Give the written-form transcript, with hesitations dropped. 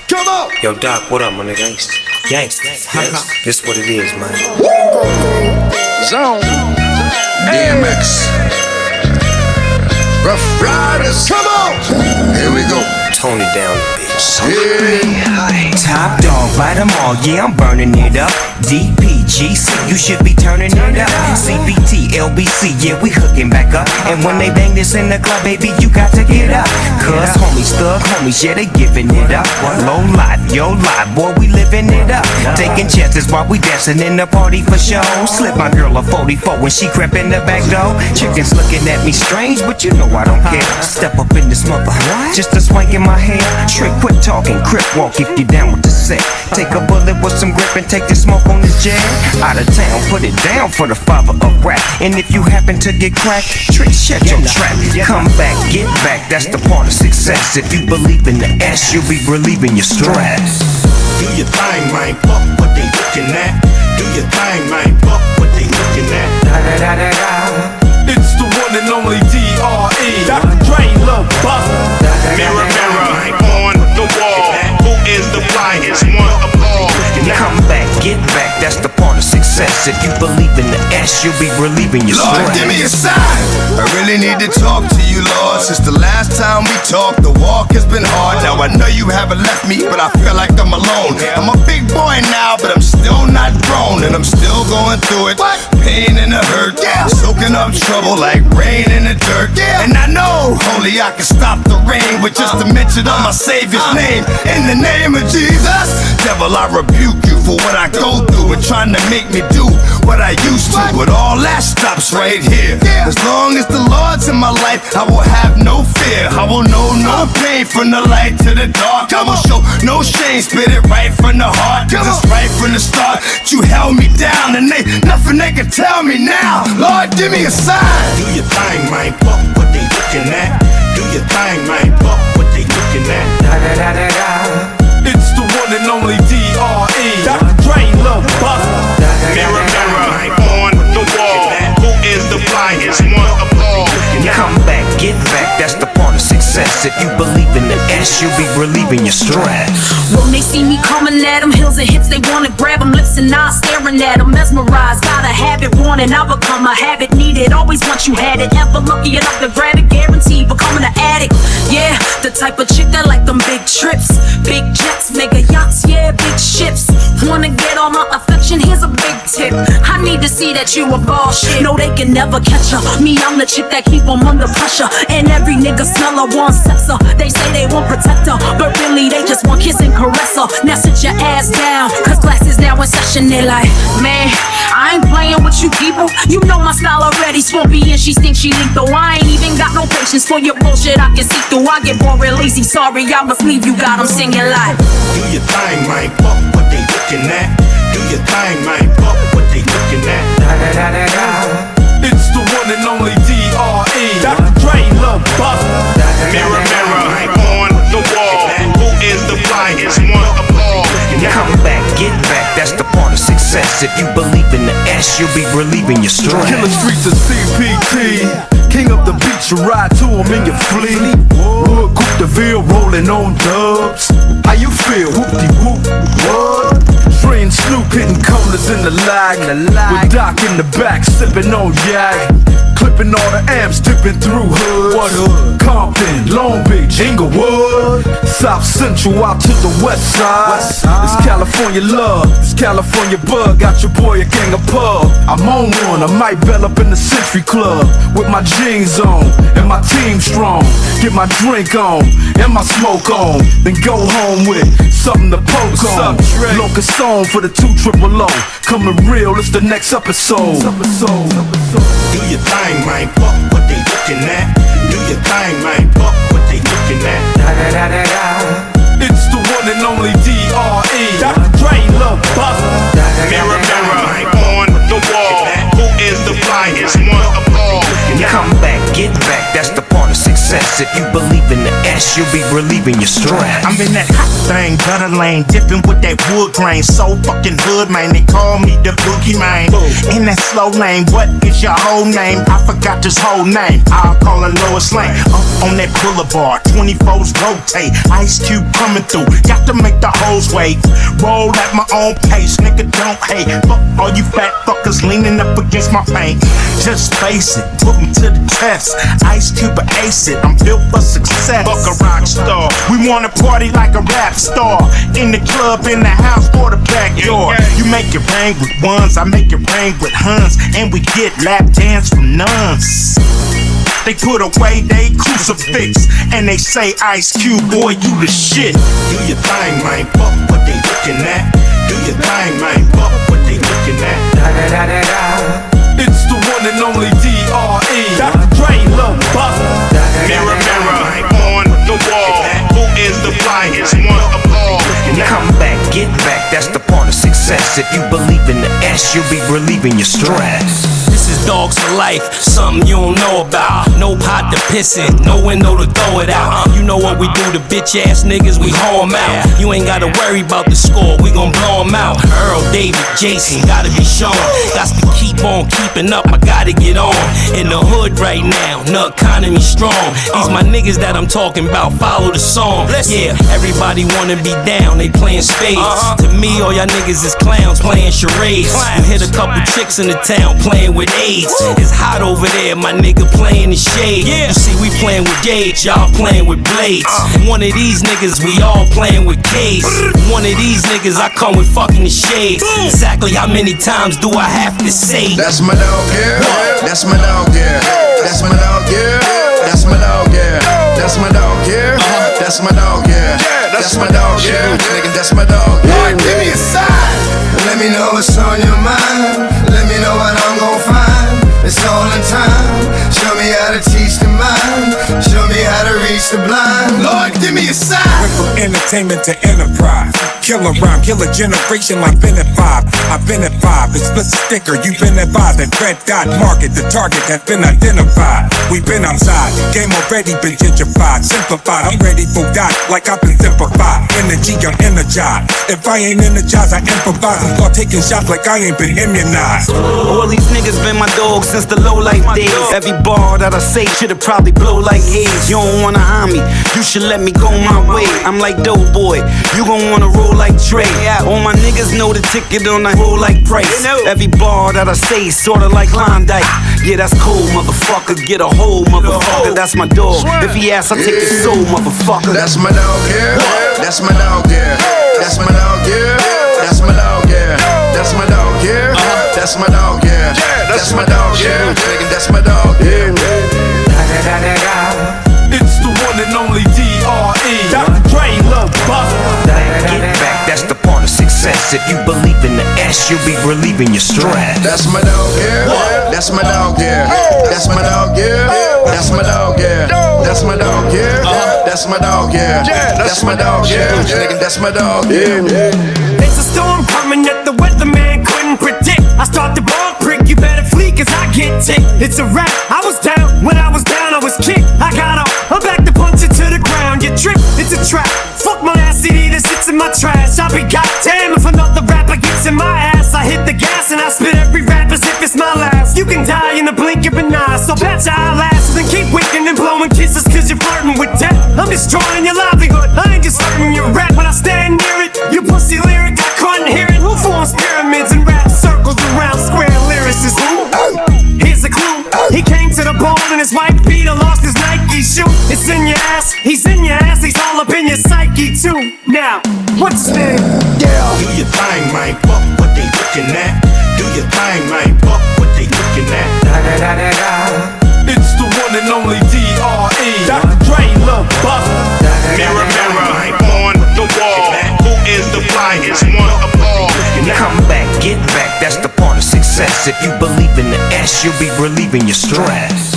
Come on! Yo, Doc, what up, my nigga? Yanks. This what it is, man. Zone. DMX. Rough Riders. Come on! Here we go. Tone it down a bit. Top dog, bite them all, yeah, I'm burning it up. DPGC, you should be turning it up. CBT, LBC, yeah, we hooking back up. And when they bang this in the club, baby, you got to get up. Cuz homies, thug homies, yeah, they giving it up. Low life, yo life, boy, we living it up. Taking chances while we dancing in the party for show. Slip my girl a 44 when she crept in the back door. Chickens looking at me strange, but you know I don't care. Step up in this mother, just a swank in my hair. Trick, quit talking, crip walk if you down with the set. Take a bullet with some grip and take the smoke on this jet. Out of town, put it down for the father of rap. And if you happen to get cracked, trick, shut your trap. Come back, get back, that's the part of success. If you believe in the S, you'll be relieving your stress. Do your thing, man, fuck what they looking at. Do your thing, man, fuck what they looking at. It's the one and only D.R.E. Dr. Dre, Lil Buster. Mirror, mirror, on the wall, who is the flyest one of all? Come back, get back, that's the part of success. If you believe in the S, you'll be relieving your stress. Lord, give me a sign. I really need to talk to you, Lord. Since the last time we talked, the walk has been hard. Now I know you haven't left me, but I feel like I'm alone. I'm a big boy now, but I'm still not grown. And I'm still going through it. Pain and the hurt, soaking up trouble like rain in the dirt. And I know only I can stop the rain with just a mention of my Savior's name. In the name of Jesus, devil, I rebuke you for what I go through and trying to make me do what I used to. But all that stops right here. As long as the Lord's in my life, I will have no fear. I will know no pain from the light to the dark. I will show no shame, spit it right from the heart. Cause it's right from the start. You held me down and nothing they can tell me now. Lord, give me a sign. Do your thing, man, fuck what they looking at. Do your thing, man, fuck what they looking at. It's the one and only D.R.E. Dr. Dre, Lil Buster. Mirror, mirror, on the wall, who is the flyest one of all? Come back, get back, that's the part of success. If you believe in the S, you'll be relieving your stress. When they see me coming at them, heels and hips, they wanna grab them, lips and eyes staring at them, mesmerized. Gotta have it, want it, I become a habit, need it, always want you had it. Ever lucky enough to grab it, guaranteed becoming an addict. Yeah, the type of chick that like them big trips, big jets, mega yachts, yeah, big ships. Wanna get all my affection, here's a big tip. I need to see that you a ball shit. No, they can never catch her. Me, I'm the chick that keep them under pressure. And every nigga smell her, want sex her. They say they won't protect her, but really they just want kiss and caress her. Now sit your ass down, cause class is now in session. They like, man, I ain't playing with you people. You know my style already, swampy and she thinks she lethal. I ain't even got no patience for your bullshit I can see through. I get bored real easy, sorry, I must leave you, got them singing like. Do your thing, man, fuck what they looking at. Do your thing, man, fuck what they looking at. It's the one and only D.R.E. Dr. Dre, Lil Buster. Mirror, mirror, on the wall, who is the flyest one of all? Come back, get back, that's the part of success. If you believe in the S, you'll be relieving your stress. Killer streets of CPT. King up the beach, you ride to him in your fleet. Wood, Coupe de Ville, rolling on dubs. How you feel? Whoop-de-whoop, what? Dre and Snoop hitting colors in the lag. With Doc in the back, sipping on yak. Clipping all the amps, dipping through hood. What hood? Compton, Long Beach, Inglewood. South Central out to the west side. It's California love, it's California bug. Got your boy a gang of pub. I'm on one, I might bell up in the Century Club. With my jeans on, and my team strong. Get my drink on, and my smoke on. Then go home with something to poke on. Locust song for the 200. Coming real, it's the next episode. Do your thing, man, fuck what they looking at. Do your thing, man, fuck what they looking at. It's the one and only D.R.E. Dr. Dre, Lil Buster. Mirror, mirror, on the wall, who is the flyest one of all? Come back, get back, that's the part of success. If you believe in the S, you'll be relieving your stress. I'm in that hot thing, gutter lane, dipping with that wood grain. So fucking hood, man, they call me the boogie man. In that slow lane, what is your whole name? I forgot his whole name. I'll call her Lois Lane. Up on that boulevard, 24s rotate. Ice Cube coming through, got to make the hoes wait. Roll at my own pace, nigga, don't hate. Fuck all you fat fuckers leaning up against my paint. Just face it, put me to the test. Ice Cube or ace it, I'm built for success. Fuck a rock star, we wanna party like a rap star. In the club, in the house, or the backyard. You make it rain with ones, I make it rain with huns. And we get lap dance from nuns. They put away they crucifix and they say, Ice Cube, boy, you the shit. Do your thing, man, fuck what they looking at. Do your thing, man, fuck what they looking at. It's the one and only D.R.E. Dr. Dre, Lil Buck. Mirror, mirror, on the wall, who is the flyest one of all? Come back, get back, that's the part of success. If you believe in the S, you'll be relieving your stress. This is dogs for life, something you don't know about. No pot to piss in, no window to throw it out. You know what we do to bitch ass niggas, we hoe 'em out. You ain't gotta worry about the score, we gon' blow 'em out. Earl, David, Jason, gotta be shown. Got to keep on keeping up, I gotta get on. In the hood right now, the economy strong. These my niggas that I'm talking about, follow the song. Yeah, everybody wanna be down, they playing spades. To me, all y'all niggas is clowns playing charades. You hit a couple chicks in the town playing with AIDS. It's hot over there, my nigga playing in shade. You see, we playing with gauge, y'all playing with blades. One of these niggas, we all playing with K's. One of these niggas, I come with fucking the shades. Exactly how many times do I have to say? That's my dog, yeah. That's my dog, yeah. That's my dog, yeah. That's my dog, yeah. That's my dog, yeah. That's my dog, yeah. That's my dog, yeah. Nigga, that's my dog, yeah. Give me a sign. Let me know what's on your mind. Let me know what I'm gon' find. It's all in time. Show me how to teach the mind. Show me how to reach the blind. Lord, give me a sign. Went from entertainment to enterprise. Kill a rhyme, kill a generation like been at 5. I've been at 5, it's split sticker, you've been advised. That red dot market, the target has been identified. We've been outside, game already been gentrified. Simplified, I'm ready for that, like I've been simplified. Energy, I'm energized. If I ain't energized, I improvise. And start taking shots like I ain't been immunized. All these niggas been my dogs since the low life days. Every bar that I say should've probably blow like haze. You don't wanna harm me, you should let me go my way. I'm like dope boy, you gon' wanna roll like Dre. All my niggas know the ticket on the roll like Price. Every bar that I say sorta like Klondike. Yeah, that's cool, motherfucker. Get a hole, motherfucker. That's my dog. If he asks, I take his soul, motherfucker. That's my dog, yeah. That's my dog, yeah. That's my dog, yeah. That's my dog, yeah. That's my dog, yeah. That's my dog, yeah. That's my dog, yeah. Nigga, that's my dog, yeah. It's the one and only D.R.E. Dr. Dre, Lil Buck. Get back, that's the part of success. If you believe in the S, you'll be relieving your stress. That's my dog, yeah. That's my dog, yeah. That's my dog, yeah. That's my dog, yeah. That's my dog, yeah. That's my dog, yeah. That's my dog, yeah. Nigga, that's my dog, yeah. There's a storm coming that the weatherman couldn't predict. I start the ball prick, you better flee cause I get ticked. It's a rap, I was down, when I was down I was kicked. I got up, I'm back to punch it to the ground. You trip, it's a trap, fuck my ass CD that sits in my trash. I'll be goddamn if another rapper gets in my ass. I hit the gas and I spit every rap as if it's my last. You can die in the blink of an eye, so bet ya I'll last. Then keep winking and blowing kisses cause you're flirting with death. I'm destroying your livelihood, I ain't just hurting your rap. When I stand near it, you pussy lyric, I couldn't hear it. Who forms pyramids and rap circles around square lyricists? Who? Here's a clue, he came to the ball and his wife Peter lost his Nike shoe. It's in your ass, he's in your ass, he's all up in your psyche too. Now, what's his name? Do your thing, man, fuck what they looking at. Do your thing, man, fuck what they looking at. It's the one and only D.R.E. Dr. Dre, Lil Buck. Mirror, mirror, on the wall, who is the flyest one of all? Come back, get back, that's the part of success. If you believe in the S, you'll be relieving your stress.